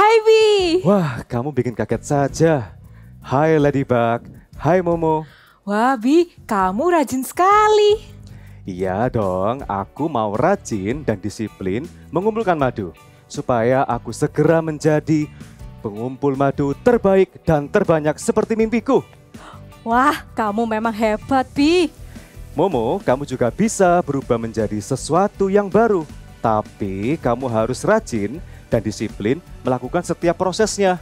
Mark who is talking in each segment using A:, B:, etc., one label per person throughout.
A: Hai Bi.
B: Wah, kamu bikin kaget saja. Hai Ladybug, hai Momo.
A: Wah Bi, kamu rajin sekali.
B: Iya dong, aku mau rajin dan disiplin mengumpulkan madu. Supaya aku segera menjadi pengumpul madu terbaik dan terbanyak seperti mimpiku.
C: Wah, kamu memang hebat, Bi.
B: Momo, kamu juga bisa berubah menjadi sesuatu yang baru. Tapi kamu harus rajin dan disiplin melakukan setiap prosesnya.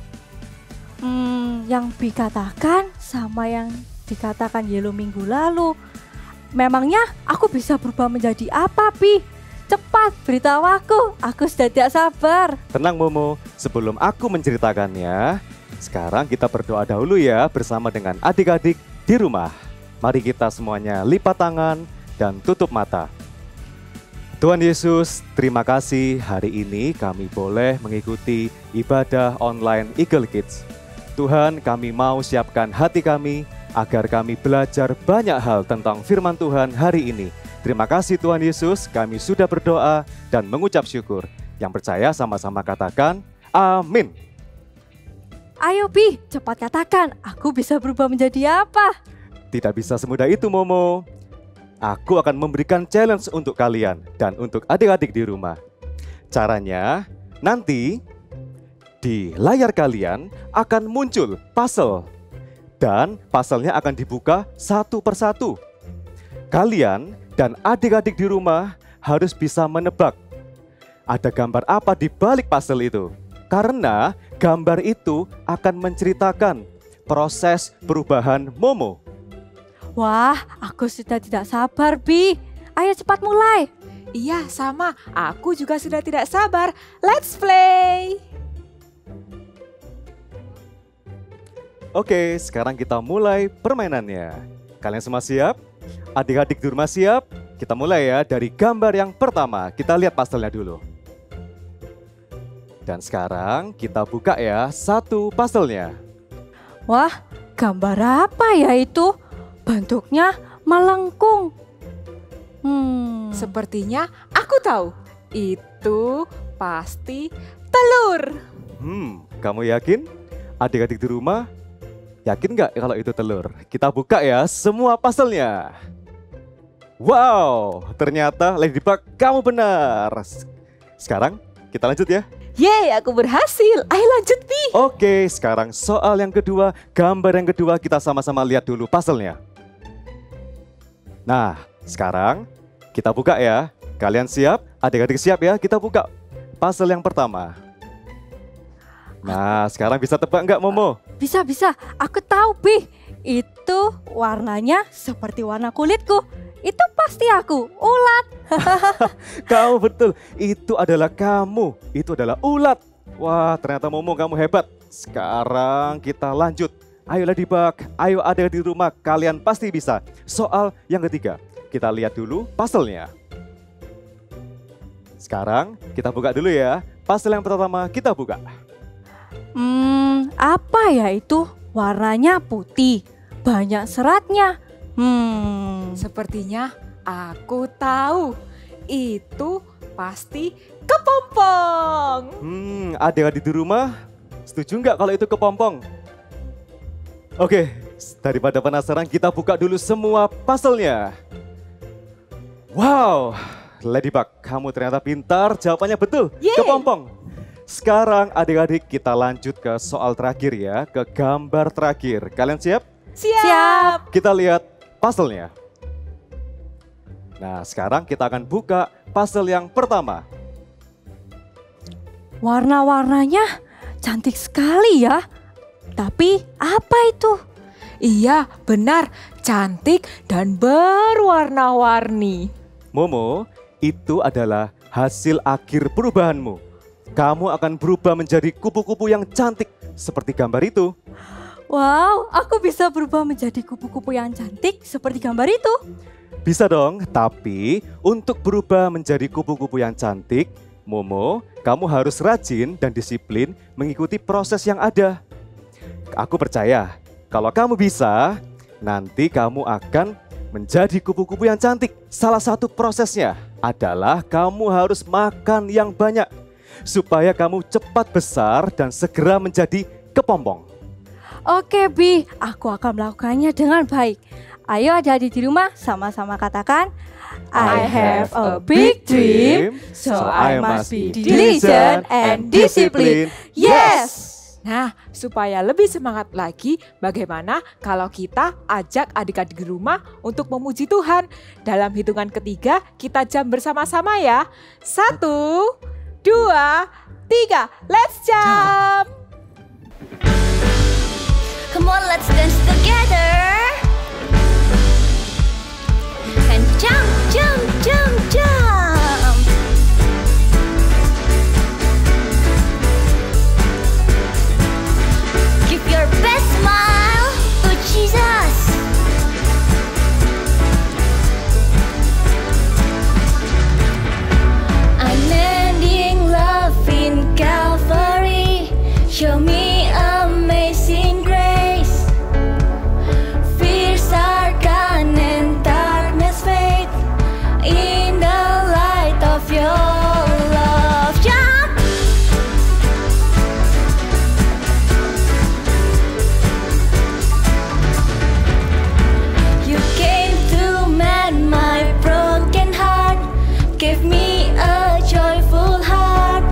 C: Yang Bi katakan sama yang dikatakan Yelo minggu lalu. Memangnya aku bisa berubah menjadi apa, Bi? Cepat beritahu aku sudah tidak sabar.
B: Tenang Momo, sebelum aku menceritakannya, sekarang kita berdoa dahulu ya bersama dengan adik-adik di rumah. Mari kita semuanya lipat tangan dan tutup mata. Tuhan Yesus, terima kasih hari ini kami boleh mengikuti ibadah online Eagle Kids. Tuhan, kami mau siapkan hati kami agar kami belajar banyak hal tentang firman Tuhan hari ini. Terima kasih Tuhan Yesus, kami sudah berdoa dan mengucap syukur. Yang percaya sama-sama katakan, amin.
C: Ayo Bi, cepat katakan, aku bisa berubah menjadi apa?
B: Tidak bisa semudah itu Momo. Aku akan memberikan challenge untuk kalian dan untuk adik-adik di rumah. Caranya, nanti di layar kalian akan muncul puzzle. Dan puzzle-nya akan dibuka satu persatu. Kalian dan adik-adik di rumah harus bisa menebak ada gambar apa di balik puzzle itu. Karena gambar itu akan menceritakan proses perubahan Momo.
C: Wah, aku sudah tidak sabar, Bi. Ayo cepat mulai.
A: Iya sama, aku juga sudah tidak sabar. Let's play.
B: Oke, sekarang kita mulai permainannya. Kalian semua siap? Adik-adik di rumah siap? Kita mulai ya dari gambar yang pertama. Kita lihat puzzle-nya dulu. Dan sekarang kita buka ya satu puzzle-nya.
C: Wah, gambar apa ya itu? Bentuknya melengkung.
A: Sepertinya aku tahu. Itu pasti telur.
B: Kamu yakin? Adik-adik di rumah, yakin nggak kalau itu telur? Kita buka ya semua puzzle-nya. Wow, ternyata Ladybug kamu benar. Sekarang kita lanjut ya.
A: Yeay, aku berhasil. Ayo lanjut, Bi.
B: Oke, sekarang soal yang kedua, gambar yang kedua kita sama-sama lihat dulu puzzle-nya. Nah, sekarang kita buka ya. Kalian siap? Adik-adik siap ya? Kita buka puzzle yang pertama. Nah, sekarang bisa tebak nggak Momo?
C: Bisa. Aku tahu, Bi. Itu warnanya seperti warna kulitku. Itu pasti aku, ulat.
B: Kamu betul, itu adalah kamu. Itu adalah ulat. Wah, ternyata Momo kamu hebat. Sekarang kita lanjut. Ayo Ladybug, ayo ada di rumah, kalian pasti bisa. Soal yang ketiga, kita lihat dulu puzzle-nya. Sekarang kita buka dulu ya. Puzzle yang pertama kita buka.
C: Apa ya itu? Warnanya putih, banyak seratnya.
A: Sepertinya aku tahu. Itu pasti kepompong.
B: Adik-adik di rumah, setuju nggak kalau itu kepompong? Oke, daripada penasaran kita buka dulu semua puzzle-nya. Wow, Ladybug, kamu ternyata pintar, jawabannya betul,
A: Yeay.
B: kepompong. Sekarang adik-adik kita lanjut ke soal terakhir ya, ke gambar terakhir. Kalian siap?
A: Siap.
B: Kita lihat puzzle-nya. Nah, sekarang kita akan buka puzzle yang pertama.
C: Warna-warnanya cantik sekali ya. Tapi apa itu?
A: Iya, benar. Cantik dan berwarna-warni.
B: Momo, itu adalah hasil akhir perubahanmu. Kamu akan berubah menjadi kupu-kupu yang cantik seperti gambar itu.
C: Wow, aku bisa berubah menjadi kupu-kupu yang cantik seperti gambar itu.
B: Bisa dong, tapi untuk berubah menjadi kupu-kupu yang cantik, Momo, kamu harus rajin dan disiplin mengikuti proses yang ada. Aku percaya, kalau kamu bisa, nanti kamu akan menjadi kupu-kupu yang cantik. Salah satu prosesnya adalah kamu harus makan yang banyak. supaya kamu cepat besar dan segera menjadi kepompong.
C: Oke Bi, aku akan melakukannya dengan baik. Ayo adik-adik di rumah sama-sama katakan, I have a big dream, so I must be diligent and disciplined. Yes!
A: Nah, supaya lebih semangat lagi, bagaimana kalau kita ajak adik-adik di rumah untuk memuji Tuhan? Dalam hitungan ketiga, kita jam bersama-sama ya. 1, 2, 3, let's jump!
D: Come on, let's dance together. And jump, jump, jump, jump. Give your best smile to Jesus. Unending love in Calvary. Show me amazing grace. Fears are gone and darkness fade in the light of your love. Jump! You came to mend my broken heart, give me a joyful heart.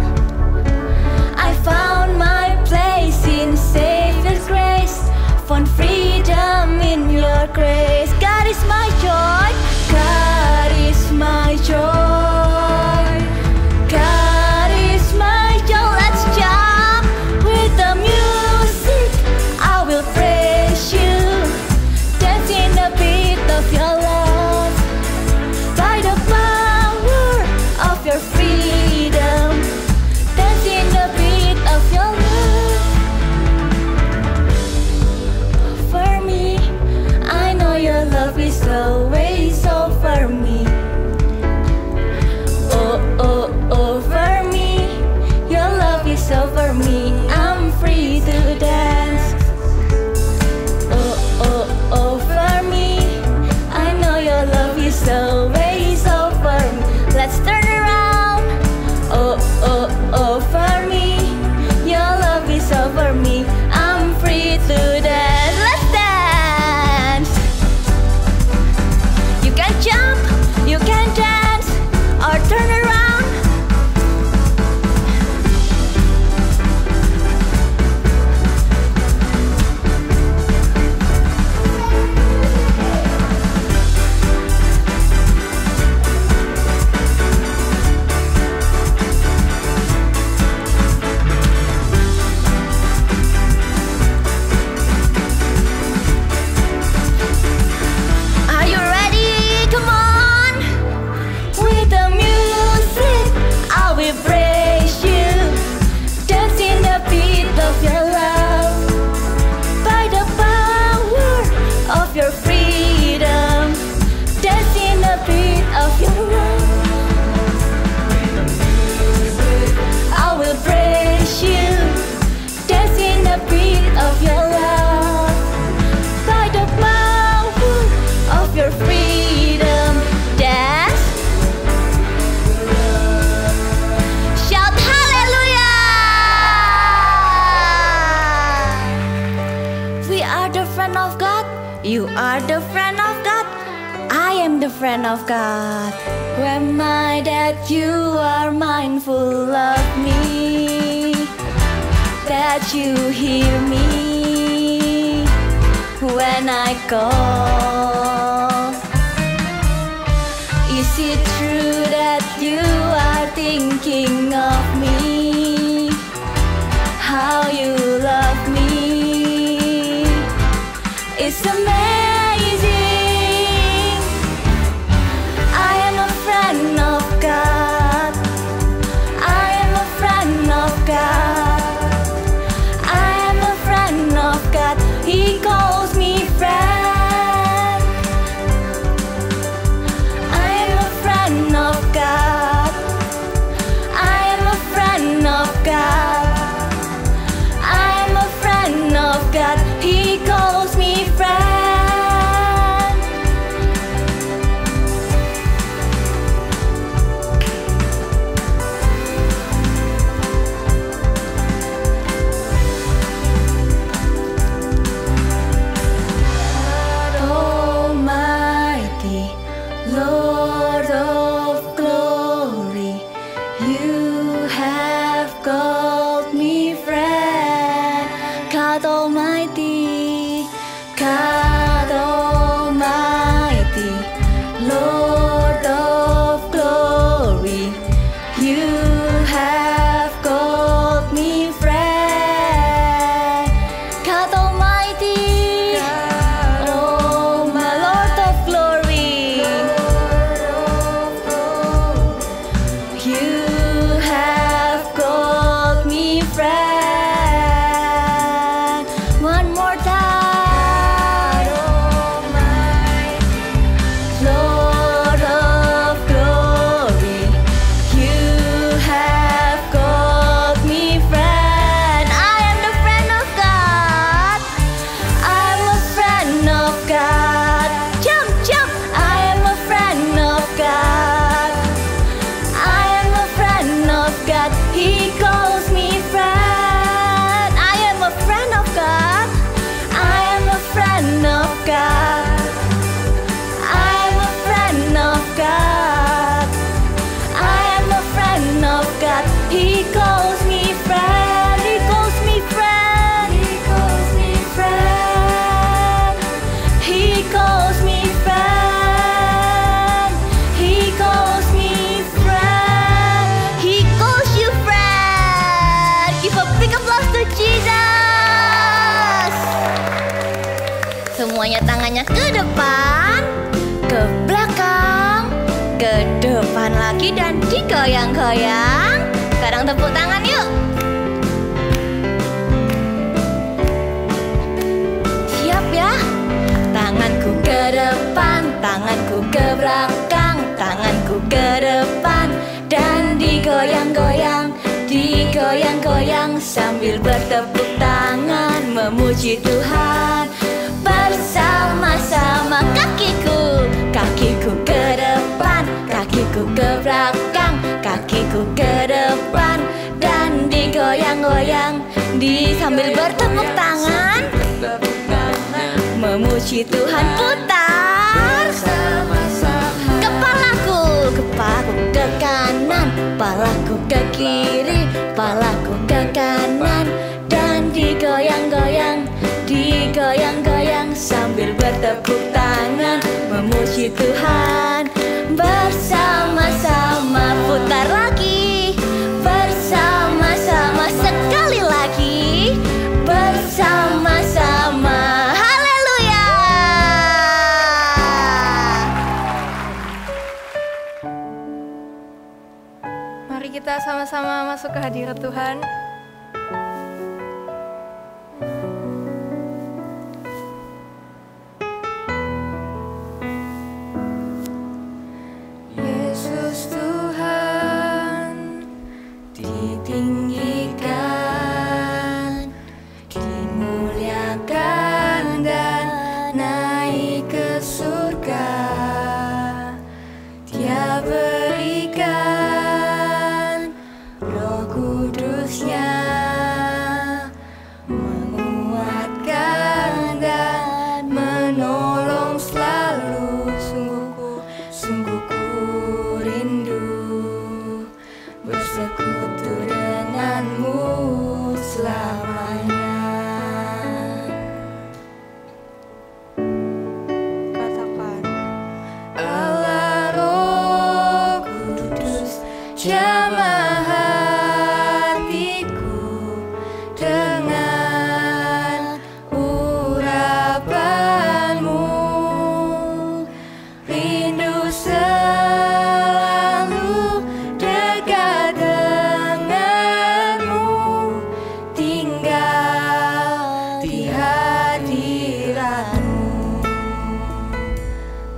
D: I found my place in Savior's grace, found freedom in your grace. God is my joy, God is my joy, God is my joy. Let's jump with the music, I will praise you, dance in the beat of your love, by the power of your freedom, dance in the beat of your love. For me, I know your love is always over me. Oh, oh, over me, your love is over me. I'm free to dance. Oh, oh, over me, I know your love is always over me. Let's turn around. Oh, oh, over me, your love is over me. I'm free to dance. Let's dance. You can jump, you can dance, or turn around. Are you ready? Come on. With the music, I will praise you. Dance in the beat of your love. By the power of your freedom. Dance in the beat of your love. I will praise you. Dance in the beat of your love. By the power of your freedom. Dance. Shout hallelujah. We are the friend of God. You are the friend of God. I am the friend of God. Who am I that you are mindful of me? That you hear me when I call. Is it true that you are thinking of me? How you love me? It's amazing. I am a friend of God. I am a friend of God. I am a friend of God. He calls me friend. I am a friend of God. I am a friend of God. I am a friend of God. He calls me friend. Semuanya tangannya ke depan, ke belakang, ke depan lagi dan digoyang-goyang. Sekarang tepuk tangan yuk. Siap ya? Tanganku ke depan, tanganku ke belakang, tanganku ke depan dan digoyang-goyang, digoyang-goyang sambil bertepuk tangan memuji Tuhan. Bersama-sama kakiku, kakiku ke depan, kakiku ke belakang, kakiku ke depan dan digoyang-goyang sambil bertepuk tangan memuji Tuhan. Putar kepalaku, kepalaku ke kanan, kepalaku ke kiri, kepalaku ke kanan dan digoyang-goyang, digoyang-goyang sambil bertepuk tangan memuji Tuhan. Bersama-sama putar lagi, bersama-sama sekali lagi, bersama-sama. Haleluya.
E: Mari kita sama-sama masuk ke hadirat Tuhan.
D: Yesus Tuhan ditinggikan, dimuliakan dan naik ke surga. Dia berikan Roh Kudus-Nya, menguatkan dan menolong selalu. Sungguh ku rindu bersekutu denganmu selamanya.
E: Katakan,
D: Allah Roh Kudus, jamah hatiku dengan urapanmu. Rindu selalu dekat denganmu, tinggal di hadiratmu.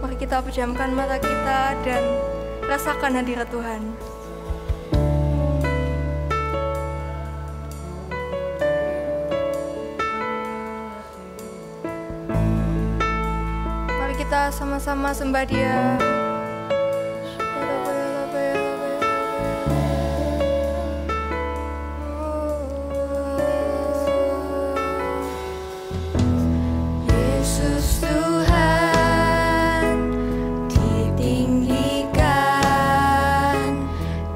E: mari kita pejamkan mata kita dan rasakan hadirat Tuhan. Mari kita sama-sama sembah Dia.
D: Yesus Tuhan ditinggikan,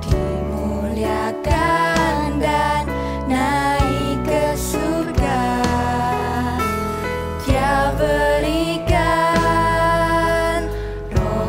D: dimuliakan dan naik ke surga. Dia berikan Roh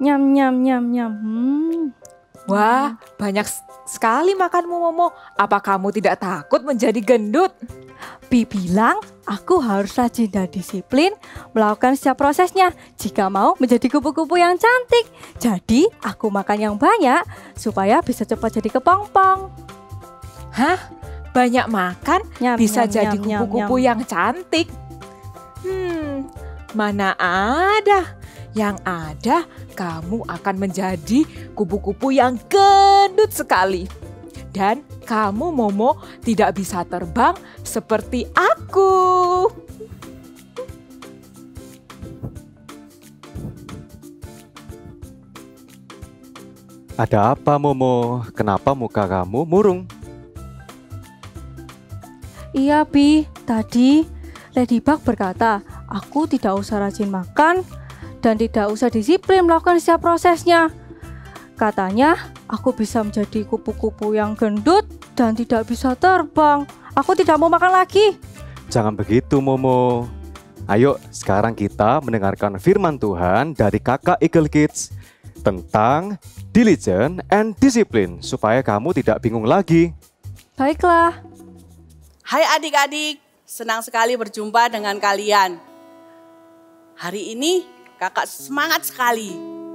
C: Nyam nyam nyam nyam.
A: Wah, banyak sekali makanmu Momo. Apa kamu tidak takut menjadi gendut?
C: Bi bilang aku harus rajin dan disiplin melakukan setiap prosesnya jika mau menjadi kupu-kupu yang cantik. Jadi aku makan yang banyak supaya bisa cepat jadi kepompong.
A: Hah? Banyak makan
C: Nyam,
A: bisa
C: nyam,
A: jadi
C: nyam, nyam,
A: kupu-kupu
C: nyam.
A: yang cantik? Mana ada. Yang ada kamu akan menjadi kupu-kupu yang gendut sekali. Dan kamu Momo tidak bisa terbang seperti aku.
B: Ada apa Momo? Kenapa muka kamu murung?
C: Iya Bi, tadi Ladybug berkata aku tidak usah rajin makan dan tidak usah disiplin melakukan setiap prosesnya. Katanya aku bisa menjadi kupu-kupu yang gendut dan tidak bisa terbang. Aku tidak mau makan lagi.
B: Jangan begitu Momo. Ayo sekarang kita mendengarkan firman Tuhan dari kakak Eagle Kids tentang diligent and discipline supaya kamu tidak bingung lagi.
C: Baiklah.
F: Hai adik-adik, senang sekali berjumpa dengan kalian. Hari ini kakak semangat sekali.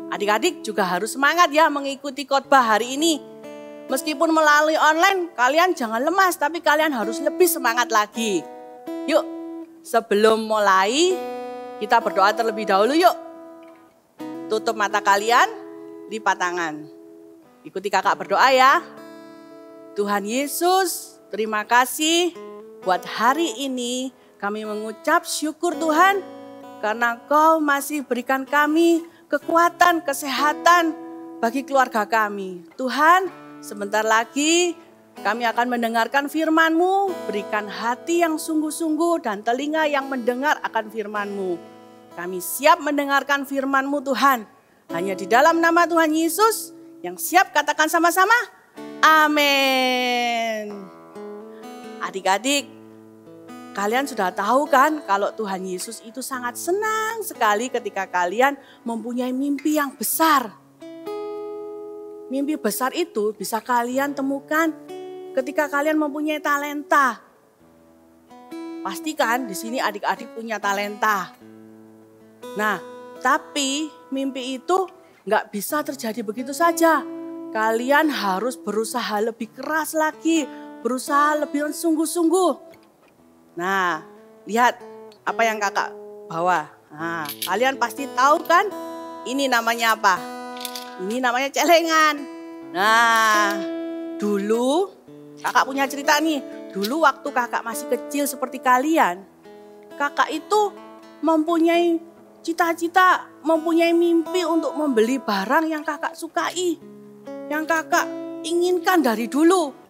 F: Adik-adik juga harus semangat ya mengikuti khotbah hari ini. Meskipun melalui online, kalian jangan lemas, tapi kalian harus lebih semangat lagi. Yuk, sebelum mulai, kita berdoa terlebih dahulu yuk. Tutup mata kalian, lipat tangan. Ikuti kakak berdoa ya. Tuhan Yesus, terima kasih buat hari ini. Kami mengucap syukur Tuhan, karena Kau masih berikan kami kekuatan, kesehatan bagi keluarga kami. Tuhan, sebentar lagi kami akan mendengarkan firman-Mu. Berikan hati yang sungguh-sungguh dan telinga yang mendengar akan firman-Mu. Kami siap mendengarkan firman-Mu Tuhan. Hanya di dalam nama Tuhan Yesus yang siap katakan sama-sama. Amin. Adik-adik, kalian sudah tahu kan kalau Tuhan Yesus itu sangat senang sekali ketika kalian mempunyai mimpi yang besar. Mimpi besar itu bisa kalian temukan ketika kalian mempunyai talenta. Pastikan di sini adik-adik punya talenta. Nah, tapi mimpi itu nggak bisa terjadi begitu saja. Kalian harus berusaha lebih keras lagi, berusaha lebih sungguh-sungguh. Nah, lihat apa yang kakak bawa. Nah, kalian pasti tahu kan ini namanya apa? Ini namanya celengan. Nah, dulu kakak punya cerita nih. Dulu waktu kakak masih kecil seperti kalian, kakak itu mempunyai cita-cita, mempunyai mimpi untuk membeli barang yang kakak sukai, yang kakak inginkan dari dulu.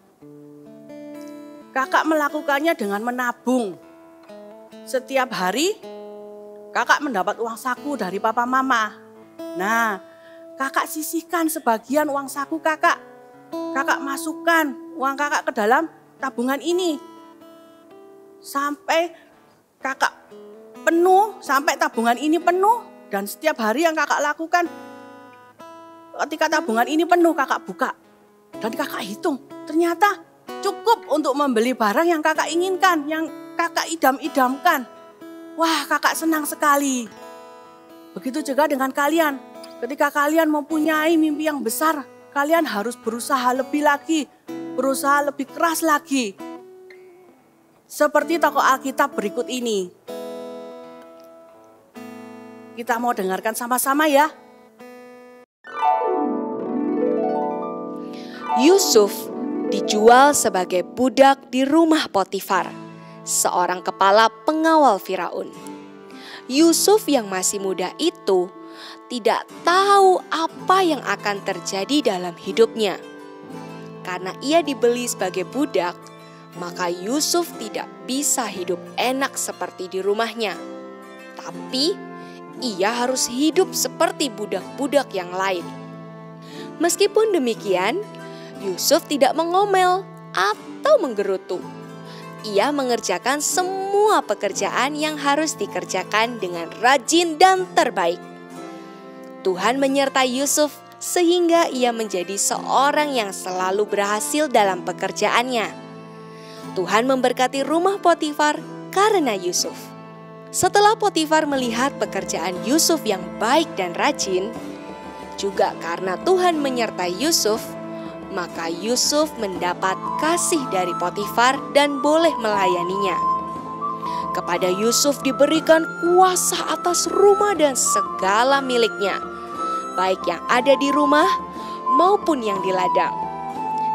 F: Kakak melakukannya dengan menabung. Setiap hari kakak mendapat uang saku dari papa mama. Nah, kakak sisihkan sebagian uang saku kakak. Kakak masukkan uang kakak ke dalam tabungan ini. Sampai kakak penuh, sampai tabungan ini penuh. Dan setiap hari yang kakak lakukan, ketika tabungan ini penuh kakak buka. Dan kakak hitung, ternyata cukup untuk membeli barang yang kakak inginkan, yang kakak idam-idamkan. Wah, kakak senang sekali. Begitu juga dengan kalian. Ketika kalian mempunyai mimpi yang besar, kalian harus berusaha lebih lagi, berusaha lebih keras lagi. Seperti tokoh Alkitab berikut ini. Kita mau dengarkan sama-sama ya.
G: Yusuf dijual sebagai budak di rumah Potifar, seorang kepala pengawal Firaun. Yusuf yang masih muda itu tidak tahu apa yang akan terjadi dalam hidupnya. Karena ia dibeli sebagai budak, maka Yusuf tidak bisa hidup enak seperti di rumahnya. Tapi ia harus hidup seperti budak-budak yang lain. Meskipun demikian, Yusuf tidak mengomel atau menggerutu. Ia mengerjakan semua pekerjaan yang harus dikerjakan dengan rajin dan terbaik. Tuhan menyertai Yusuf sehingga ia menjadi seorang yang selalu berhasil dalam pekerjaannya. Tuhan memberkati rumah Potifar karena Yusuf. Setelah Potifar melihat pekerjaan Yusuf yang baik dan rajin, juga karena Tuhan menyertai Yusuf, maka Yusuf mendapat kasih dari Potifar dan boleh melayaninya. Kepada Yusuf diberikan kuasa atas rumah dan segala miliknya, baik yang ada di rumah maupun yang di ladang.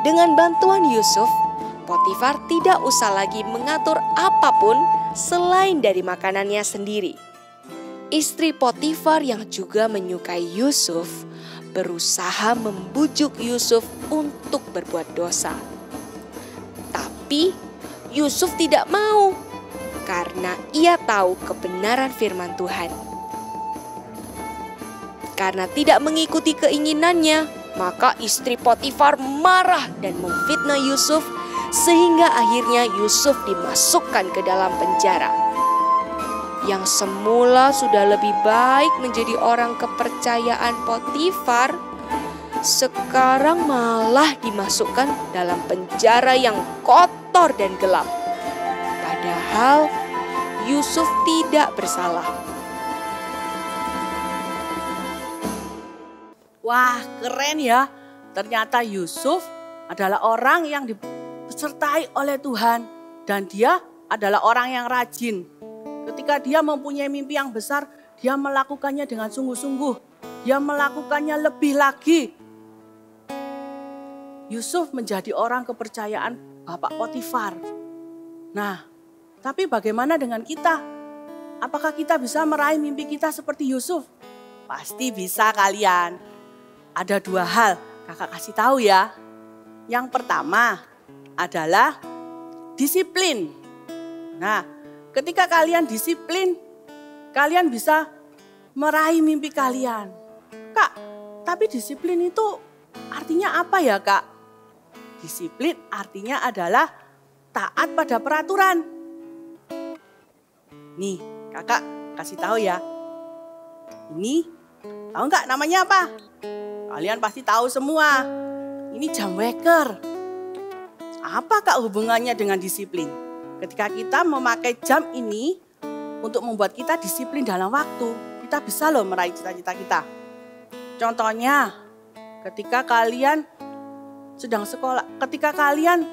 G: Dengan bantuan Yusuf, Potifar tidak usah lagi mengatur apapun selain dari makanannya sendiri. Istri Potifar yang juga menyukai Yusuf berusaha membujuk Yusuf untuk berbuat dosa. Tapi Yusuf tidak mau karena ia tahu kebenaran firman Tuhan. Karena tidak mengikuti keinginannya, maka istri Potifar marah dan memfitnah Yusuf sehingga akhirnya Yusuf dimasukkan ke dalam penjara. Yang semula sudah lebih baik menjadi orang kepercayaan Potifar, sekarang malah dimasukkan dalam penjara yang kotor dan gelap. Padahal Yusuf tidak bersalah.
F: Wah, keren ya. Ternyata Yusuf adalah orang yang disertai oleh Tuhan. Dan dia adalah orang yang rajin. Ketika dia mempunyai mimpi yang besar, dia melakukannya dengan sungguh-sungguh. Dia melakukannya lebih lagi. Yusuf menjadi orang kepercayaan Bapak Potifar. Nah, tapi bagaimana dengan kita? Apakah kita bisa meraih mimpi kita seperti Yusuf? Pasti bisa kalian. Ada dua hal, kakak kasih tahu ya. Yang pertama adalah disiplin. Nah, ketika kalian disiplin, kalian bisa meraih mimpi kalian. Kak, tapi disiplin itu artinya apa ya, Kak? Disiplin artinya adalah taat pada peraturan. Nih, kakak kasih tahu ya. Ini, tahu nggak namanya apa? Kalian pasti tahu semua. Ini jam waker. Apa Kak hubungannya dengan disiplin? Ketika kita memakai jam ini untuk membuat kita disiplin dalam waktu, kita bisa loh meraih cita-cita kita. Contohnya, ketika kalian sedang sekolah, ketika kalian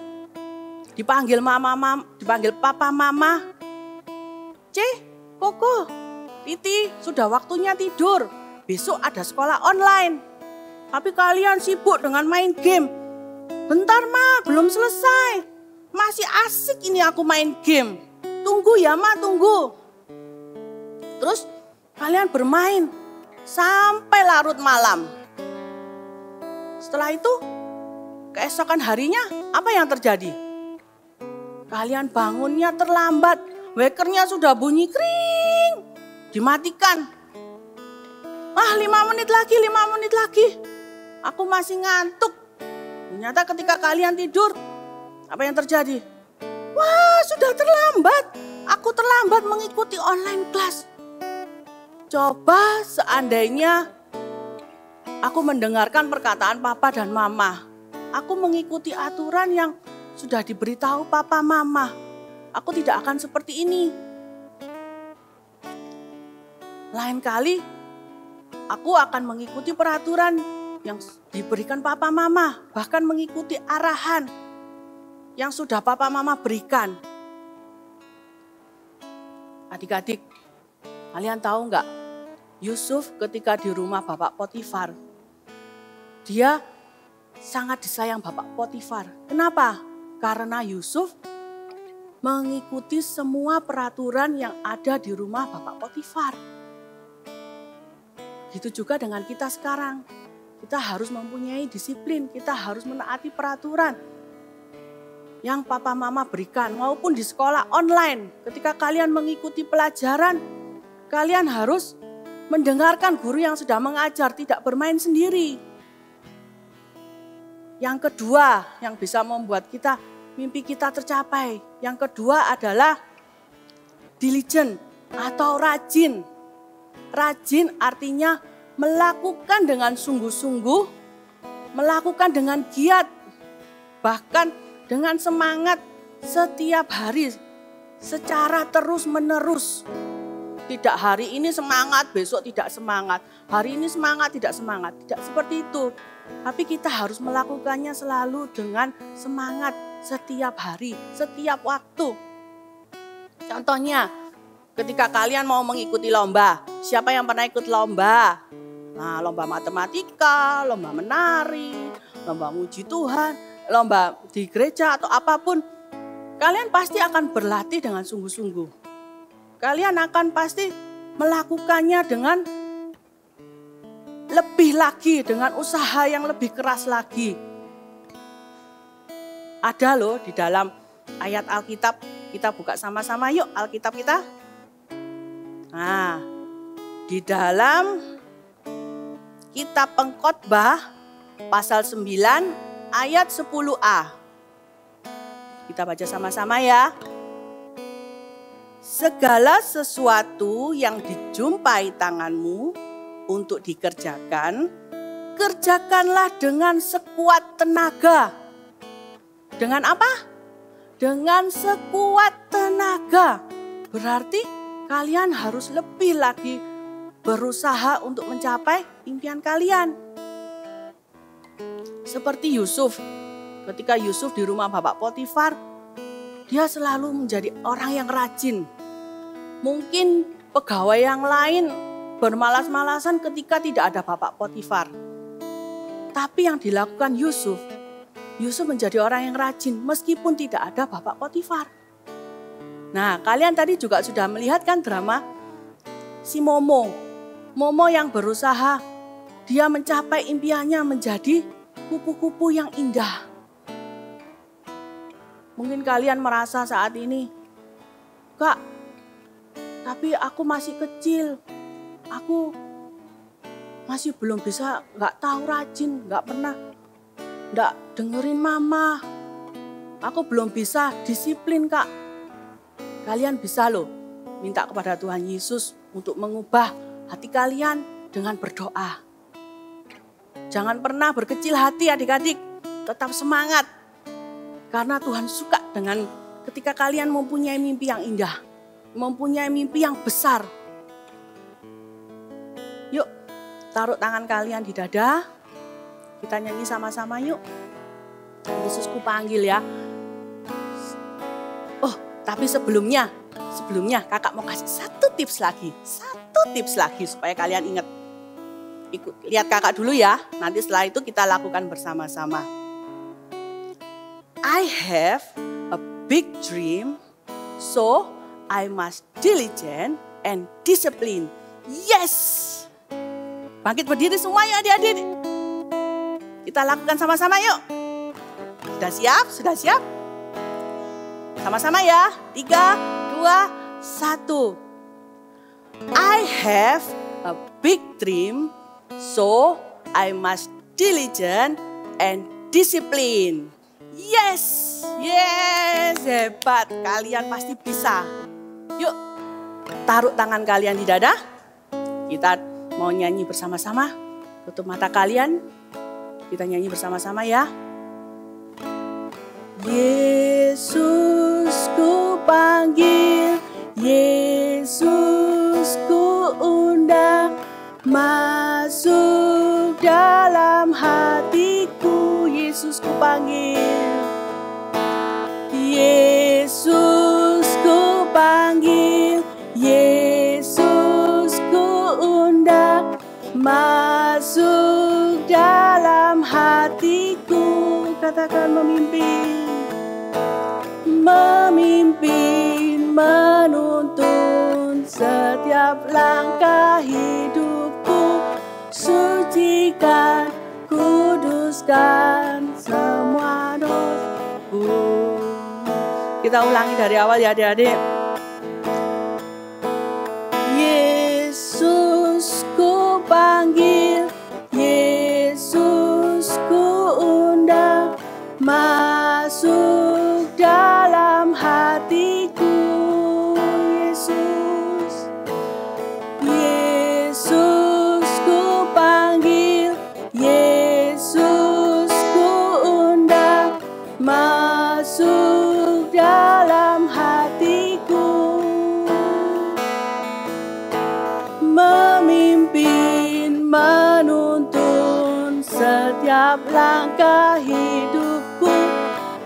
F: dipanggil dipanggil papa mama, Koko, Titi, sudah waktunya tidur. Besok ada sekolah online. Tapi kalian sibuk dengan main game. Bentar Ma, belum selesai. Masih asik ini aku main game. Tunggu ya Ma, tunggu. Terus kalian bermain sampai larut malam. Setelah itu, keesokan harinya apa yang terjadi? Kalian bangunnya terlambat. Wakernya sudah bunyi kring. Dimatikan. 5 menit lagi. Aku masih ngantuk. Ternyata ketika kalian tidur, apa yang terjadi? Wah, sudah terlambat. Aku terlambat mengikuti online class. Coba seandainya aku mendengarkan perkataan papa dan mama. Aku mengikuti aturan yang sudah diberitahu papa mama. Aku tidak akan seperti ini. Lain kali, aku akan mengikuti peraturan yang diberikan papa mama, bahkan mengikuti arahan yang sudah papa mama berikan. Adik-adik, kalian tahu nggak? Yusuf ketika di rumah Bapak Potifar, dia sangat disayang Bapak Potifar. Kenapa? Karena Yusuf mengikuti semua peraturan yang ada di rumah Bapak Potifar. Gitu juga dengan kita sekarang. Kita harus mempunyai disiplin, kita harus menaati peraturan yang papa mama berikan maupun di sekolah online. Ketika kalian mengikuti pelajaran, kalian harus mendengarkan guru yang sudah mengajar, tidak bermain sendiri. Yang kedua yang bisa membuat mimpi kita tercapai. Yang kedua adalah diligent atau rajin. Rajin artinya melakukan dengan sungguh-sungguh, melakukan dengan giat, bahkan dengan semangat setiap hari, secara terus-menerus. Tidak hari ini semangat, besok tidak semangat. Hari ini semangat, tidak semangat. Tidak seperti itu. Tapi kita harus melakukannya selalu dengan semangat setiap hari, setiap waktu. Contohnya, ketika kalian mau mengikuti lomba, siapa yang pernah ikut lomba? Nah, lomba matematika, lomba menari, lomba muji Tuhan, lomba di gereja atau apapun. Kalian pasti akan berlatih dengan sungguh-sungguh. Kalian akan pasti melakukannya dengan lebih lagi, dengan usaha yang lebih keras lagi. Ada loh di dalam ayat Alkitab, kita buka sama-sama yuk Alkitab kita. Nah, di dalam kitab Pengkhotbah pasal 9 ayat 10a. Kita baca sama-sama ya. Segala sesuatu yang dijumpai tanganmu untuk dikerjakan, kerjakanlah dengan sekuat tenaga. Dengan apa? Dengan sekuat tenaga. Berarti kalian harus lebih lagi berusaha untuk mencapai impian kalian. Seperti Yusuf. Ketika Yusuf di rumah Bapak Potifar, dia selalu menjadi orang yang rajin. Mungkin pegawai yang lain bermalas-malasan ketika tidak ada Bapak Potifar. Tapi yang dilakukan Yusuf menjadi orang yang rajin meskipun tidak ada Bapak Potifar. Nah, kalian tadi juga sudah melihat kan drama si Momo. Momo yang berusaha, dia mencapai impiannya menjadi kupu-kupu yang indah. Mungkin kalian merasa saat ini, Kak, tapi aku masih kecil, aku masih belum bisa, gak tahu rajin, gak pernah, gak dengerin mama, aku belum bisa disiplin Kak. Kalian bisa loh minta kepada Tuhan Yesus untuk mengubah hati kalian dengan berdoa. Jangan pernah berkecil hati adik-adik, tetap semangat. Karena Tuhan suka dengan ketika kalian mempunyai mimpi yang indah, mempunyai mimpi yang besar. Yuk, taruh tangan kalian di dada. Kita nyanyi sama-sama yuk. Yesusku panggil ya. Oh, tapi sebelumnya kakak mau kasih satu tips lagi supaya kalian ingat. Lihat kakak dulu ya, nanti setelah itu kita lakukan bersama-sama. I have a big dream, so I must diligent and discipline. Yes! Bangkit berdiri semua ya adik-adik. Kita lakukan sama-sama yuk. Sudah siap? Sudah siap? Sama-sama ya. 3, 2, 1. I have a big dream, so I must diligent and discipline. Yes, yes, hebat. Kalian pasti bisa. Yuk, taruh tangan kalian di dada. Kita mau nyanyi bersama-sama. Tutup mata kalian. Kita nyanyi bersama-sama ya. Yesus ku panggil, Yesus ku undang, masuk dalam hatiku. Yesus ku panggil, Yesus ku panggil, Yesus ku undang, masuk dalam hatiku. Katakan memimpin, memimpin, menuntun setiap langkah hidupku, sucikan, kuduskan semua dosaku. Kita ulangi dari awal ya adik-adik. Yesus ku panggil, Yesus ku undang, masuk dalam hatiku. Yesus, Yesus ku setiap langkah hidupku,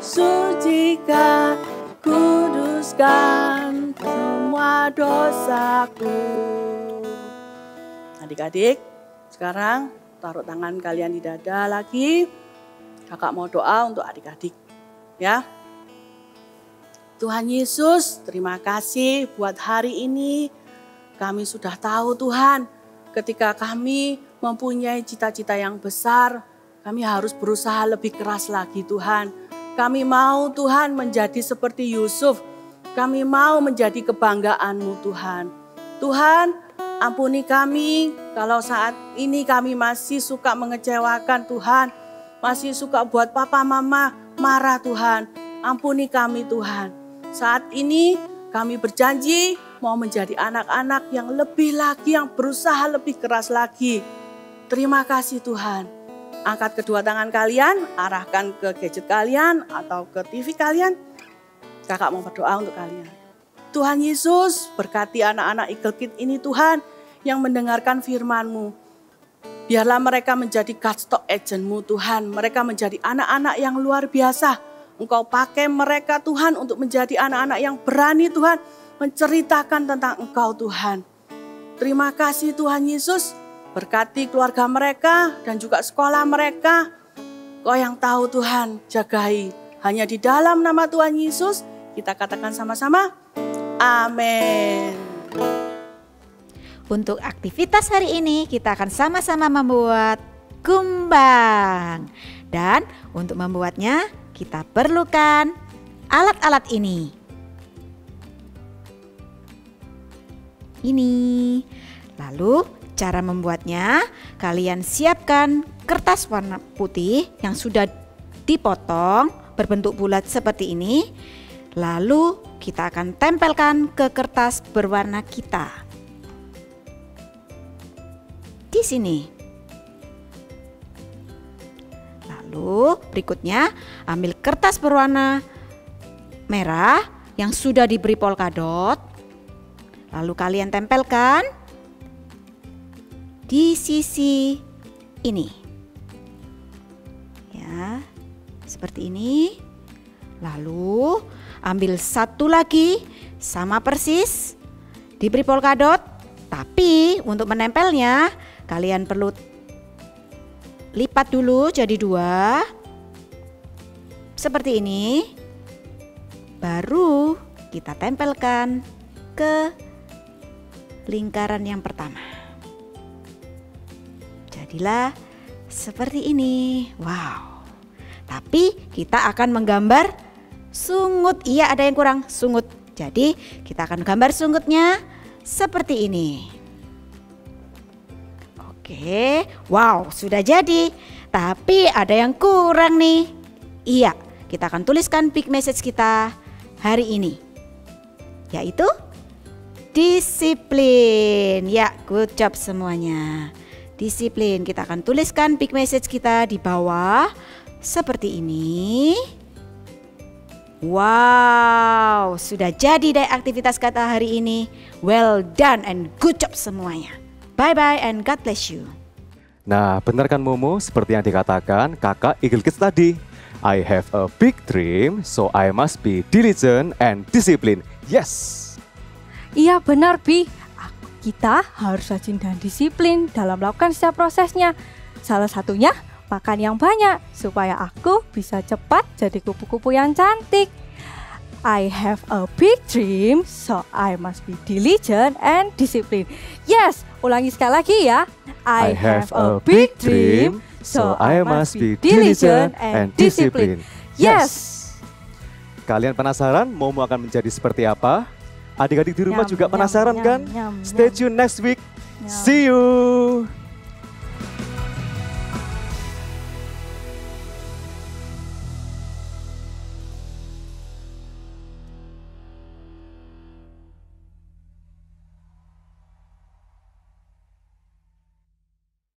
F: sucikan, kuduskan semua dosaku. Adik-adik, sekarang taruh tangan kalian di dada lagi. Kakak mau doa untuk adik-adik, ya. Tuhan Yesus, terima kasih buat hari ini. Kami sudah tahu Tuhan, ketika kami mempunyai cita-cita yang besar, kami harus berusaha lebih keras lagi Tuhan. Kami mau Tuhan menjadi seperti Yusuf. Kami mau menjadi kebanggaan-Mu Tuhan. Tuhan, ampuni kami kalau saat ini kami masih suka mengecewakan Tuhan. Masih suka buat papa mama marah Tuhan. Ampuni kami Tuhan. Saat ini kami berjanji mau menjadi anak-anak yang lebih lagi, yang berusaha lebih keras lagi. Terima kasih Tuhan. Angkat kedua tangan kalian, arahkan ke gadget kalian atau ke TV kalian. Kakak mau berdoa untuk kalian. Tuhan Yesus, berkati anak-anak Eagle Kids ini Tuhan yang mendengarkan firman-Mu. Biarlah mereka menjadi Godstock agent-Mu Tuhan. Mereka menjadi anak-anak yang luar biasa. Engkau pakai mereka Tuhan untuk menjadi anak-anak yang berani Tuhan. Menceritakan tentang Engkau Tuhan. Terima kasih Tuhan Yesus. Berkati keluarga mereka dan juga sekolah mereka. Kau yang tahu Tuhan, jagai. Hanya di dalam nama Tuhan Yesus kita katakan sama-sama. Amin.
H: Untuk aktivitas hari ini kita akan sama-sama membuat kumbang. Dan untuk membuatnya kita perlukan alat-alat ini. Lalu cara membuatnya, kalian siapkan kertas warna putih yang sudah dipotong berbentuk bulat seperti ini. Lalu kita akan tempelkan ke kertas berwarna kita. Di sini. Lalu berikutnya ambil kertas berwarna merah yang sudah diberi polkadot. Lalu kalian tempelkan di sisi ini. Ya, seperti ini. Lalu ambil satu lagi sama persis diberi polkadot, tapi untuk menempelnya kalian perlu lipat dulu jadi 2 seperti ini. Baru kita tempelkan ke lingkaran yang pertama. Jadilah seperti ini. Wow. Tapi kita akan menggambar sungut. Iya, ada yang kurang, sungut. Jadi kita akan gambar sungutnya seperti ini. Oke, wow, sudah jadi. Tapi ada yang kurang nih. Iya, kita akan tuliskan big message kita hari ini, yaitu disiplin. Ya, good job semuanya. Disiplin. Kita akan tuliskan big message kita di bawah seperti ini. Wow, sudah jadi deh aktivitas kata hari ini. Well done and good job semuanya. Bye-bye and God bless you.
B: Nah, benar kan Momo? Seperti yang dikatakan kakak Eagle Kids tadi. I have a big dream, so I must be diligent and disciplined. Yes!
C: Iya benar Bi, kita harus rajin dan disiplin dalam melakukan setiap prosesnya. Salah satunya makan yang banyak supaya aku bisa cepat jadi kupu-kupu yang cantik. I have a big dream, so I must be diligent and disciplined. Yes, ulangi sekali lagi ya.
B: I have a big dream, so I must be diligent and disciplined.
C: Yes.
B: Kalian penasaran Momo akan menjadi seperti apa? Adik-adik di rumah
C: Nyam,
B: juga
C: nyam,
B: penasaran
C: nyam,
B: kan?
C: nyam,
B: Stay
C: nyam.
B: tune next week.
C: Nyam.
B: See you.